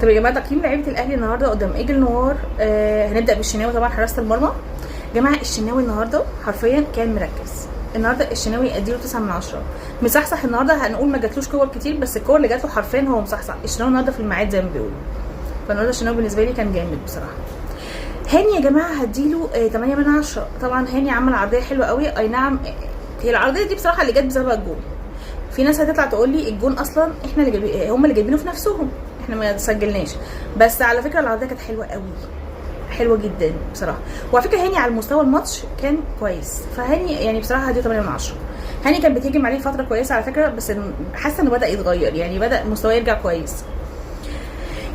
طب يا جماعه تقييم لعيبه الاهلي النهارده قدام ايجل نوار. هنبدا بالشناوي طبعا حراسه المرمى. يا جماعه الشناوي النهارده حرفيا كان مركز. النهارده الشناوي اديله 9 من 10. مصحصح النهارده، هنقول ما جاتلوش كور كتير بس الكور اللي جات له حرفيا هو مصحصح. الشناوي النهارده في الميعاد زي ما بيقولوا. فالنهارده الشناوي بالنسبه لي كان جامد بصراحه. هاني يا جماعه هديله 8 من 10. طبعا هاني عمل عرضيه حلوه قوي. اي نعم هي العرضيه دي بصراحه اللي جت بسبب الجون. في ناس هتطلع تقول لي الجون اصلا احنا اللي جايبين، هم اللي جايبينه في نفسهم، احنا ما سجلناش. بس على فكره العرضيه كانت حلوه قوي، حلوه جدا بصراحه. وعلى فكره هاني على مستوى الماتش كان كويس. فهاني يعني بصراحه هديله 8 من 10. هاني كان بتهجم عليه فتره كويسه على فكره، بس حاسه انه بدا يتغير، يعني بدا مستواه يرجع كويس.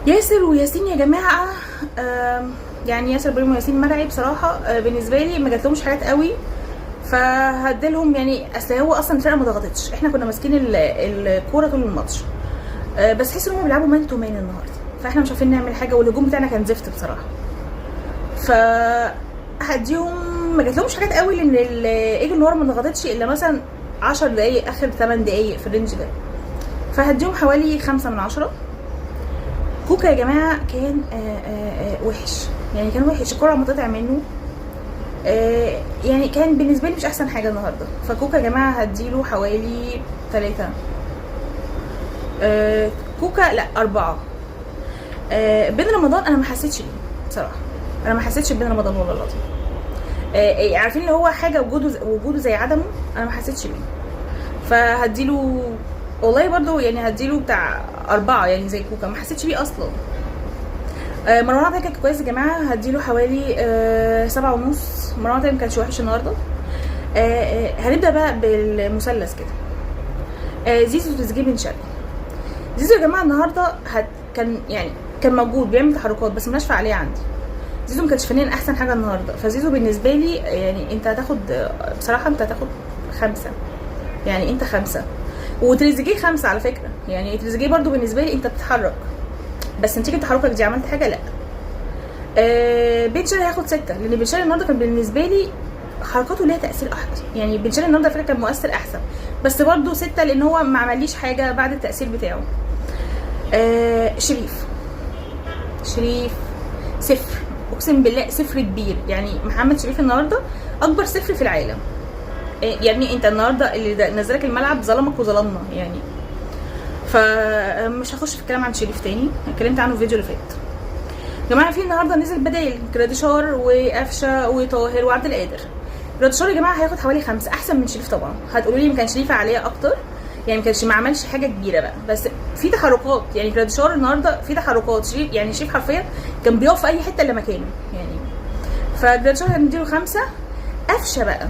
ياسر وياسين يا جماعه يعني ياسر ابراهيم وياسين مرعي بصراحه. بالنسبه لي ما جاتلهمش حاجات قوي، فهديلهم يعني. اصل هو اصلا الفرقه ما ضغطتش، احنا كنا ماسكين الكوره طول الماتش. بس حس ان هم بيلعبوا مان تو مان النهارده، فاحنا مش عارفين نعمل حاجه، والهجوم بتاعنا كان زفت بصراحه. هديهم ما جاتلهمش حاجات قوي، لان ايجل نوار ما ضغطتش الا مثلا 10 دقايق اخر 8 دقايق في الرينج ده. فهديهم حوالي 5 من 10. كوكا يا جماعه كان وحش، يعني كان وحش. الكوره متقطع منه، يعني كان بالنسبه لي مش احسن حاجه النهارده. فكوكا يا جماعه هديله حوالي 3. كوكا لا 4. بين رمضان انا ما حسيتش بيه بصراحه، انا ما حسيتش بين رمضان والله العظيم. عارفين اللي هو حاجه وجوده زي عدمه، انا ما حسيتش بيه. فهديله والله برضو يعني هديله بتاع 4، يعني زي كوكا ما حسيتش بيه اصلا. مروان عطيه كان كويس يا جماعه، هديله حوالي 7.5. مروان عطيه ما كانش وحش النهارده. هنبدا بقى بالمثلث كده. زيزو تريزيجيه بن شرقي. زيزو يا جماعه النهارده كان موجود بيعمل تحركات بس مالهاش فعاليه عندي. زيزو ما كانش فنيا احسن حاجه النهارده. فزيزو بالنسبه لي يعني انت هتاخد بصراحه، انت هتاخد 5، يعني انت 5. وتريزيجيه 5 على فكره. يعني تريزيجيه برضو بالنسبه لي انت بتتحرك، بس نتيجه تحركك دي عملت حاجه؟ لا. بن شرقي هياخد 6، لان بن شرقي النهارده كان بالنسبه لي حركاته ليها تاثير احسن. يعني بن شرقي النهارده فكره كان مؤثر احسن، بس برضو 6 لان هو ما عمليش حاجه بعد التاثير بتاعه. شريف 0، اقسم بالله 0 كبير. يعني محمد شريف النهارده اكبر 0 في العالم. يعني انت النهارده اللي نزلك الملعب ظلمك وظلمنا يعني. فمش هخش في الكلام عن شريف تاني، اتكلمت عنه في الفيديو اللي فات. يا جماعه في النهارده نزل بدايل جراديشار وقفشه وطاهر وعبد القادر. جراديشار يا جماعه هياخد حوالي 5، احسن من شريف طبعا. هتقولوا لي ما كانش ليه فعاليه اكتر، يعني ما عملش حاجه كبيره بقى، بس في تحركات. يعني جراديشار النهارده في تحركات. شريف يعني شريف حرفيا كان بيقف في اي حته اللي مكانه يعني. فجراديشار هنديله 5. قفشه بقى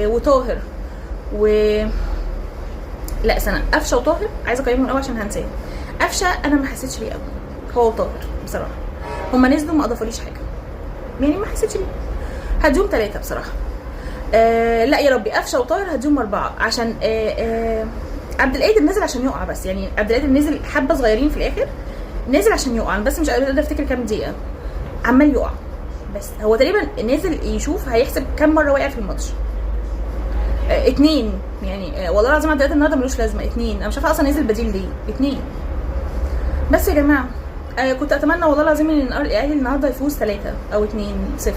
وطاهر لا سنه. قفشه وطاهر عايزه اقيمهم قوي عشان هنساه. قفشه انا ما حسيتش بيه قوي، هو وطاهر بصراحه هما نزلوا ما اضافوليش حاجه، يعني ما حسيتش بيه. هديهم 3 بصراحه. لا يا ربي، قفشه وطاهر هديهم 4 عشان عبد القادر نزل عشان يقع بس. يعني عبد القادر نزل حبه صغيرين في الاخر، نزل عشان يقع. بس مش قادر افتكر كام دقيقه عمال يقع، بس هو تقريبا نزل يشوف هيحسب كام مره وقع في الماتش. 2 يعني. والله العظيم عبد القادر النهارده ملوش لازمه. 2 انا مش عارفه اصلا نزل بديل ليه. 2 بس يا جماعه. كنت اتمنى والله العظيم ان الاهلي النهارده يفوز 3 أو 2-0،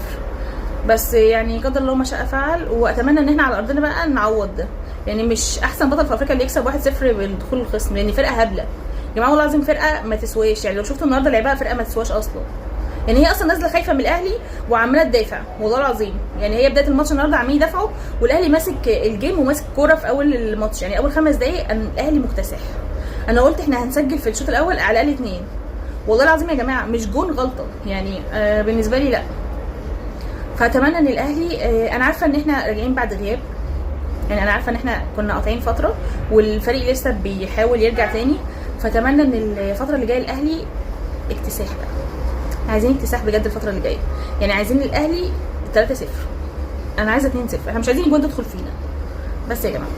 بس يعني قدر الله ما شاء فعل. واتمنى ان احنا على ارضنا بقى نعوض ده. يعني مش احسن بطل في افريقيا اللي يكسب 1-0 بالدخول الخصم، لان فرقه هبله يا جماعه والله العظيم. فرقه ما تسواش، يعني لو شفتوا النهارده لعبها فرقه ما تسواش اصلا. يعني هي اصلا نازله خايفه من الاهلي وعماله تدافع والله العظيم. يعني هي بدايه الماتش النهارده عمالين يدافعوا، والاهلي ماسك الجيم وماسك كوره في اول الماتش. يعني اول 5 دقايق الاهلي مكتسح. انا قلت احنا هنسجل في الشوط الاول على الاقل 2 والله العظيم يا جماعه، مش جون غلطه يعني. بالنسبه لي لا. فاتمنى ان الاهلي انا عارفه ان احنا راجعين بعد غياب، يعني انا عارفه ان احنا كنا قاطعين فتره والفريق لسه بيحاول يرجع تاني. فاتمنى ان الفتره اللي جايه الاهلي اكتساح بقى. عايزين اكتساح بجد الفتره اللي جايه. يعني عايزين الاهلي 3-0، انا عايزه 2-0. احنا مش عايزين الجون تدخل فينا بس يا جماعه.